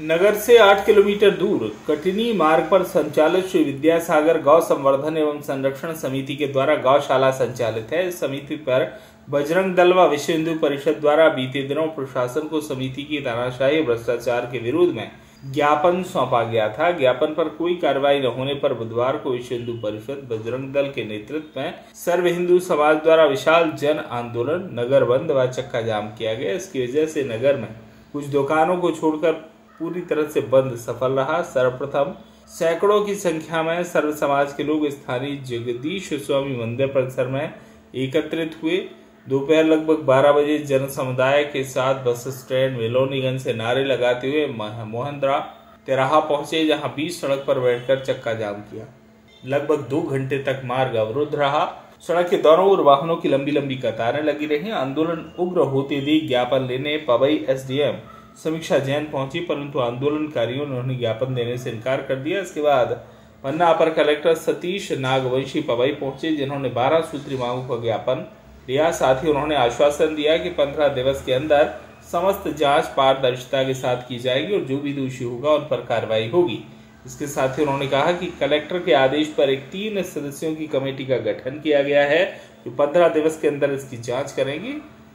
नगर से 8 किलोमीटर दूर कटनी मार्ग पर संचालित श्री विद्यासागर गौ संवर्धन एवं संरक्षण समिति के द्वारा गौशाला संचालित है। इस समिति पर बजरंग दल व विश्व हिंदू परिषद द्वारा बीते दिनों प्रशासन को समिति की तानाशाही भ्रष्टाचार के विरोध में ज्ञापन सौंपा गया था। ज्ञापन पर कोई कार्रवाई न होने पर बुधवार को विश्व हिंदू परिषद बजरंग दल के नेतृत्व में सर्व हिंदू समाज द्वारा विशाल जन आंदोलन, नगर बंद व चक्का जाम किया गया। इसकी वजह से नगर में कुछ दुकानों को छोड़कर पूरी तरह से बंद सफल रहा। सर्वप्रथम सैकड़ों की संख्या में सर्व समाज के लोग स्थानीय जगदीश स्वामी मंदिर परिसर में एकत्रित हुए। दोपहर लगभग 12 बजे जन समुदाय के साथ बस स्टैंड मेलोनीगंज से नारे लगाते हुए मोहनदरा तिराहा पहुंचे, जहां बीच सड़क पर बैठकर चक्का जाम किया। लगभग 2 घंटे तक मार्ग अवरुद्ध रहा। सड़क के दोनों ओर वाहनों की लंबी लंबी कतारें लगी रही। आंदोलन उग्र होते देख ज्ञापन लेने पवई एसडीएम समीक्षा जैन पहुंची, परंतु आंदोलनकारियों ने उन्हें ज्ञापन देने से इनकार कर दिया। इसके बाद पन्ना अपर कलेक्टर सतीश नागवंशी पवई पहुंचे, जिन्होंने 12 सूत्री मांगों का ज्ञापन लिया। साथ ही उन्होंने आश्वासन दिया कि 15 दिवस के अंदर समस्त जांच पारदर्शिता के साथ की जाएगी और जो भी दोषी होगा उन पर कार्रवाई होगी। इसके साथ ही उन्होंने कहा कि कलेक्टर के आदेश पर एक 3 सदस्यों की कमेटी का गठन किया गया है, जो 15 दिवस के अंदर इसकी जांच करेंगी,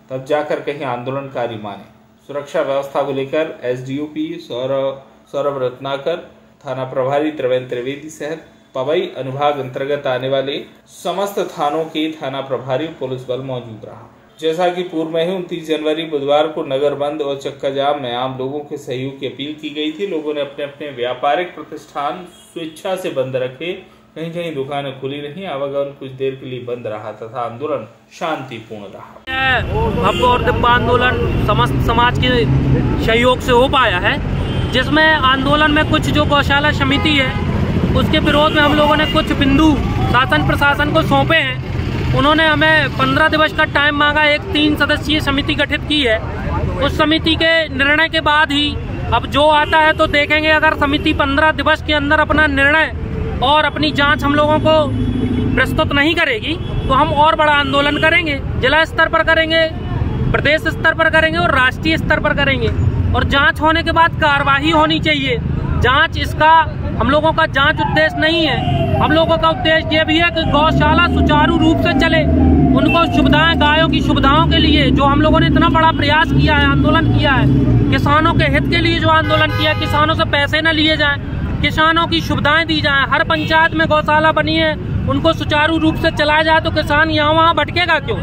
तब जाकर कहीं आंदोलनकारी माने। सुरक्षा व्यवस्था को लेकर एसडीओपी सौरभ रत्नाकर, थाना प्रभारी त्रिवेंद्र त्रिवेदी सहित पवई अनुभाग अंतर्गत आने वाले समस्त थानों के थाना प्रभारी पुलिस बल मौजूद रहा। जैसा कि पूर्व में ही 29 जनवरी बुधवार को नगर बंद और चक्का जाम में आम लोगों के सहयोग की अपील की गई थी। लोगों ने अपने अपने व्यापारिक प्रतिष्ठान स्वेच्छा से बंद रखे, कहीं कहीं दुकानें खुली रही, आवागमन कुछ देर के लिए बंद रहा तथा आंदोलन शांतिपूर्ण रहा। भव्य और दिव्य आंदोलन समस्त समाज के सहयोग से हो पाया है, जिसमें आंदोलन में कुछ जो गौशाला समिति है उसके विरोध में हम लोगों ने कुछ बिंदु शासन प्रशासन को सौंपे हैं। उन्होंने हमें 15 दिवस का टाइम मांगा। एक 3 सदस्यीय समिति गठित की है। उस समिति के निर्णय के बाद ही अब जो आता है तो देखेंगे। अगर समिति 15 दिवस के अंदर अपना निर्णय और अपनी जांच हम लोगों को प्रस्तुत नहीं करेगी तो हम और बड़ा आंदोलन करेंगे। जिला स्तर पर करेंगे, प्रदेश स्तर पर करेंगे और राष्ट्रीय स्तर पर करेंगे। और जांच होने के बाद कार्रवाई होनी चाहिए। जांच इसका हम लोगों का जांच उद्देश्य नहीं है। हम लोगों का उद्देश्य ये भी है कि गौशाला सुचारू रूप से चले, उनको सुविधाएं, गायों की सुविधाओं के लिए जो हम लोगों ने इतना बड़ा प्रयास किया है, आंदोलन किया है, किसानों के हित के लिए जो आंदोलन किया, किसानों से पैसे न लिए जाएं, किसानों की सुविधाएं दी जाएं। हर पंचायत में गौशाला बनी है, उनको सुचारू रूप से चलाया जाए तो किसान यहाँ वहाँ भटकेगा क्यों।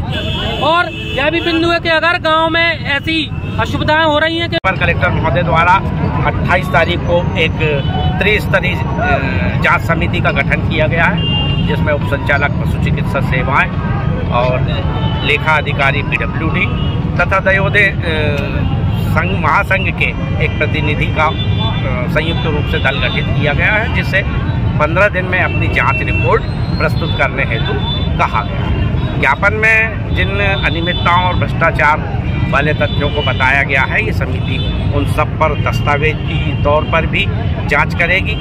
और यह भी बिंदु है कि अगर गांव में ऐसी असुविधाएं हो रही हैं कि कलेक्टर महोदय द्वारा 28 तारीख को एक त्रिस्तरीय जांच समिति का गठन किया गया है, जिसमें उप संचालक पशु चिकित्सा सेवाएं और लेखा अधिकारी पीडब्ल्यूडी तथा दयोदय संघ महासंघ के एक प्रतिनिधि का संयुक्त रूप से दल गठित किया गया है, जिसे 15 दिन में अपनी जांच रिपोर्ट प्रस्तुत करने हेतु कहा गया। ज्ञापन में जिन अनियमितताओं और भ्रष्टाचार वाले तथ्यों को बताया गया है, ये समिति उन सब पर दस्तावेजी तौर पर भी जांच करेगी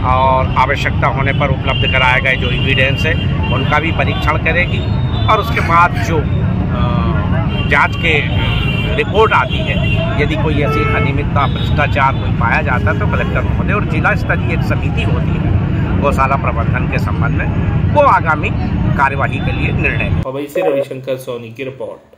और आवश्यकता होने पर उपलब्ध कराए गए जो एविडेंस है उनका भी परीक्षण करेगी। और उसके बाद जो जांच के रिपोर्ट आती है, यदि कोई ऐसी अनियमितता भ्रष्टाचार कोई पाया जाता है तो कलेक्टर महोदय और जिला स्तरीय एक समिति होती है गौशाला प्रबंधन के संबंध में, वो आगामी कार्यवाही के लिए निर्णय। पवई से रविशंकर सोनी की रिपोर्ट।